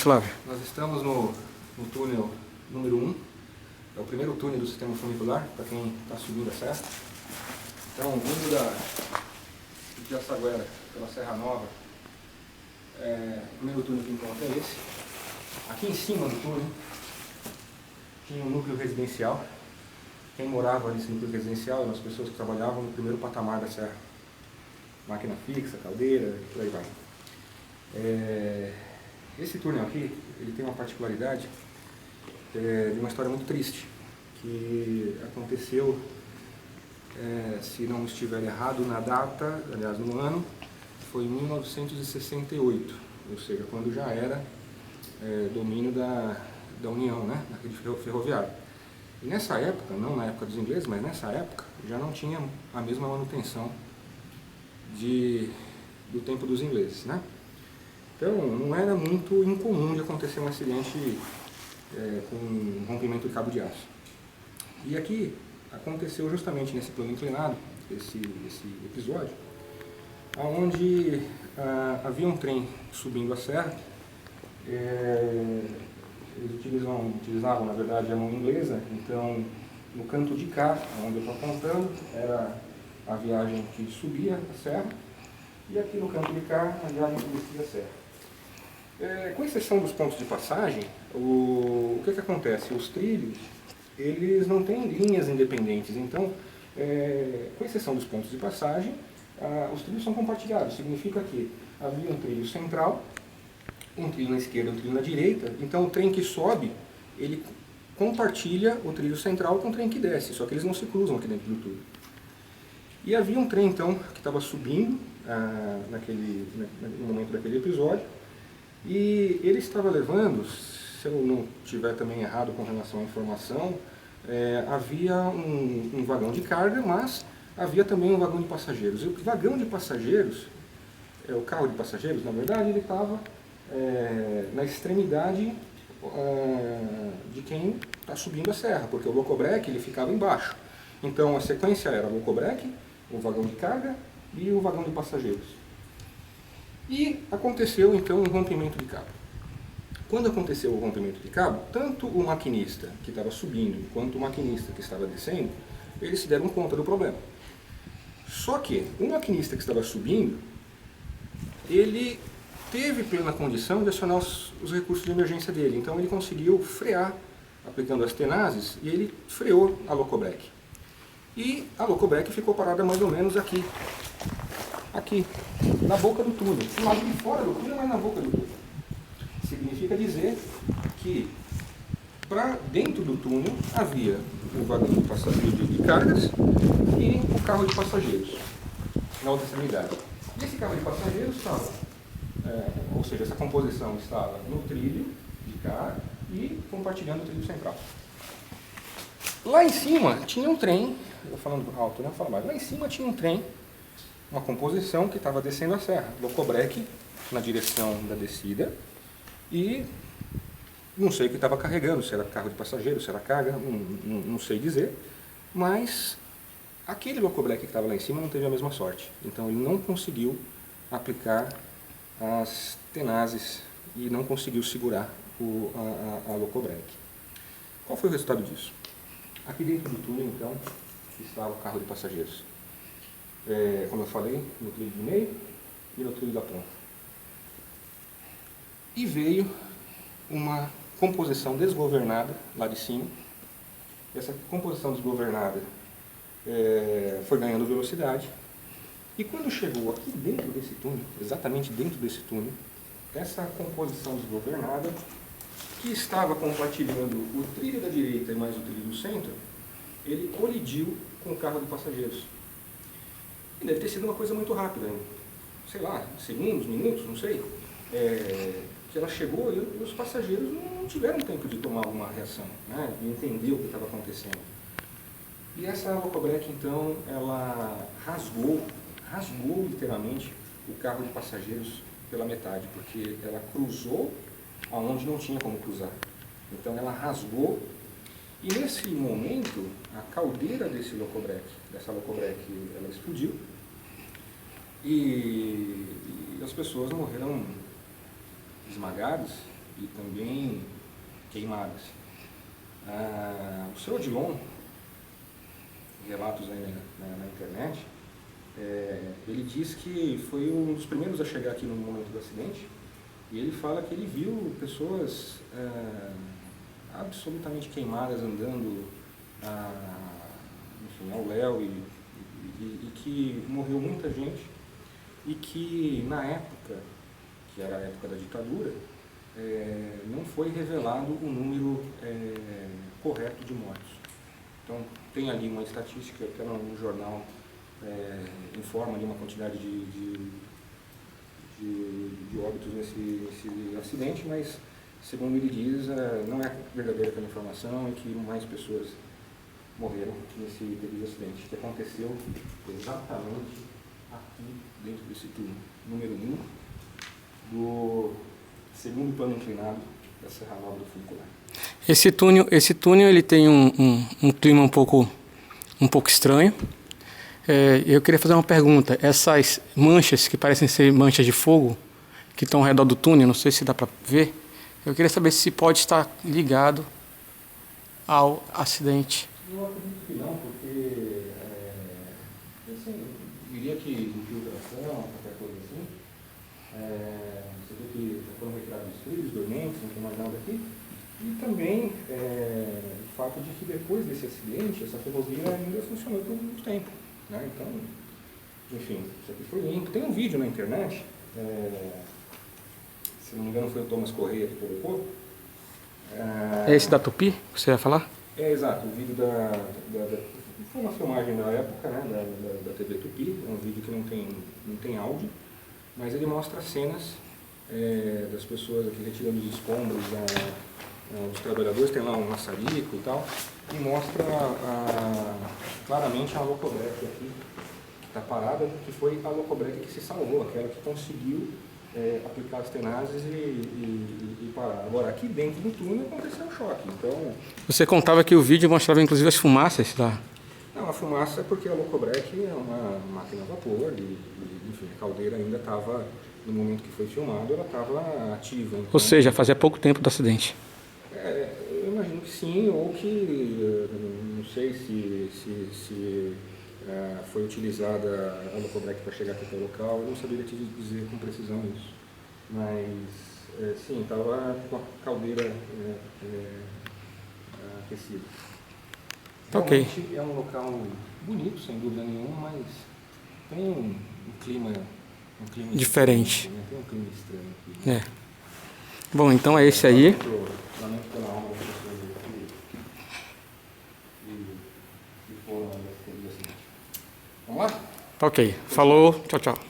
Flávio. Nós estamos no túnel número 1, é o primeiro túnel do sistema funicular, para quem está subindo a serra. Então, vindo de Piaçaguera pela Serra Nova, o primeiro túnel que encontra é esse. Aqui em cima do túnel tinha um núcleo residencial. Quem morava nesse núcleo residencial eram as pessoas que trabalhavam no primeiro patamar da serra. Máquina fixa, caldeira, e por aí vai. Esse túnel aqui, ele tem uma particularidade de uma história muito triste, que aconteceu, se não estiver errado na data, aliás no ano, foi em 1968, ou seja, quando já era domínio da União, né, na rede ferroviária. E nessa época, não na época dos ingleses, mas nessa época, já não tinha a mesma manutenção do tempo dos ingleses, né? Então, não era muito incomum de acontecer um acidente com um rompimento de cabo de aço. E aqui aconteceu justamente nesse plano inclinado, esse episódio, onde havia um trem subindo a serra. Eles utilizavam, na verdade, a mão inglesa. Então, no canto de cá, onde eu estou apontando, era a viagem que subia a serra, e aqui no canto de cá, a viagem que descia a serra. Com exceção dos pontos de passagem, o que acontece? Os trilhos, eles não têm linhas independentes. Então, com exceção dos pontos de passagem, os trilhos são compartilhados. Significa que havia um trilho central, um trilho na esquerda e um trilho na direita. Então, o trem que sobe, ele compartilha o trilho central com o trem que desce, só que eles não se cruzam aqui dentro do túnel. E havia um trem, então, que estava subindo no momento daquele episódio, e ele estava levando, se eu não estiver também errado com relação à informação, havia um vagão de carga, mas havia também um vagão de passageiros. E o vagão de passageiros, o carro de passageiros, na verdade, ele estava na extremidade de quem está subindo a serra, porque o locobreque ele ficava embaixo. Então a sequência era o locobreque, o vagão de carga e o vagão de passageiros. E aconteceu então um rompimento de cabo. Quando aconteceu o rompimento de cabo, tanto o maquinista que estava subindo quanto o maquinista que estava descendo, eles se deram conta do problema. Só que o maquinista que estava subindo, ele teve plena condição de acionar os recursos de emergência dele. Então ele conseguiu frear, aplicando as tenazes, e ele freou a locobreque. E a locobreque ficou parada mais ou menos aqui, na boca do túnel. Do lado de fora do túnel, mas na boca do túnel. Significa dizer que para dentro do túnel havia o vagão de passageiros de cargas e o carro de passageiros, na outra extremidade. E esse carro de passageiros estava, ou seja, essa composição estava no trilho de cá e compartilhando o trilho central. Lá em cima tinha um trem, eu falando alto, né? Falo mais. Lá em cima tinha um trem, uma composição que estava descendo a serra, locobreque na direção da descida, e não sei o que estava carregando, se era carro de passageiro, se era carga, não sei dizer, mas aquele locobreque que estava lá em cima não teve a mesma sorte. Então ele não conseguiu aplicar as tenazes e não conseguiu segurar a locobreque. Qual foi o resultado disso? Aqui dentro do túnel, então, estava o carro de passageiros. Como eu falei, no trilho do meio e no trilho da ponta. E veio uma composição desgovernada lá de cima. Essa composição desgovernada foi ganhando velocidade. E quando chegou aqui dentro desse túnel, exatamente dentro desse túnel, essa composição desgovernada, que estava compartilhando o trilho da direita e mais o trilho do centro, ele colidiu com o carro de passageiros. E deve ter sido uma coisa muito rápida, sei lá, segundos, minutos, não sei, que ela chegou e os passageiros não tiveram tempo de tomar alguma reação, né, de entender o que estava acontecendo. E essa locobreque, então, ela rasgou literalmente o carro de passageiros pela metade, porque ela cruzou aonde não tinha como cruzar. Então ela rasgou, e nesse momento a caldeira dessa locobreque, ela explodiu, e as pessoas morreram esmagadas e também queimadas. O seu Odilon, relatos aí na internet, ele diz que foi um dos primeiros a chegar aqui no momento do acidente, e ele fala que ele viu pessoas absolutamente queimadas andando enfim, ao léu, e que morreu muita gente, e que na época, que era a época da ditadura, não foi revelado o número correto de mortos. Então tem ali uma estatística, até no jornal informa de uma quantidade de óbitos nesse acidente, mas segundo ele diz, não é verdadeira aquela informação, e que mais pessoas morreram nesse terrível acidente, que aconteceu exatamente aqui dentro desse túnel, número 1, do segundo plano inclinado da Serra Nova do Funicular. Esse túnel ele tem um clima um pouco estranho. Eu queria fazer uma pergunta. Essas manchas que parecem ser manchas de fogo que estão ao redor do túnel, não sei se dá para ver, eu queria saber se pode estar ligado ao acidente. Eu acredito que não, porque assim, eu diria que infiltração, qualquer coisa assim, você vê que foram retirados os trilhos, dormentes, não tem mais nada aqui, e também o fato de que depois desse acidente, essa ferrovia ainda funcionou por muito tempo, né? Então, enfim, isso aqui foi limpo. Tem um vídeo na internet, se não me engano foi o Thomas Correia que colocou. É esse da Tupi que você ia falar? Exato, o vídeo foi uma filmagem da época, né, da TV Tupi, é um vídeo que não tem áudio, mas ele mostra cenas das pessoas aqui retirando os escombros dos trabalhadores, tem lá um maçarico e tal, e mostra claramente a locobreque aqui, que está parada, que foi a locobreque que se salvou, aquela que conseguiu aplicar as tenazes e parar. Agora, aqui dentro do túnel aconteceu um choque. Então, você contava que o vídeo mostrava inclusive as fumaças lá. Não, a fumaça é porque a locobreque é uma máquina a vapor enfim, a caldeira ainda estava, no momento que foi filmado, ela estava ativa. Então, Ou seja, fazia pouco tempo do acidente. Eu imagino que sim, ou que não sei se foi utilizada a locobreque para chegar aqui até o local, eu não saberia te dizer com precisão isso. Mas, sim, estava com a caldeira aquecida. Ok. Realmente é um local bonito, sem dúvida nenhuma, mas tem um clima diferente. Né? Tem um clima estranho aqui. Bom, então é esse aí. Lamento pela alma das pessoas que foram assim. Vamos lá? Ok. Falou. Tchau, tchau.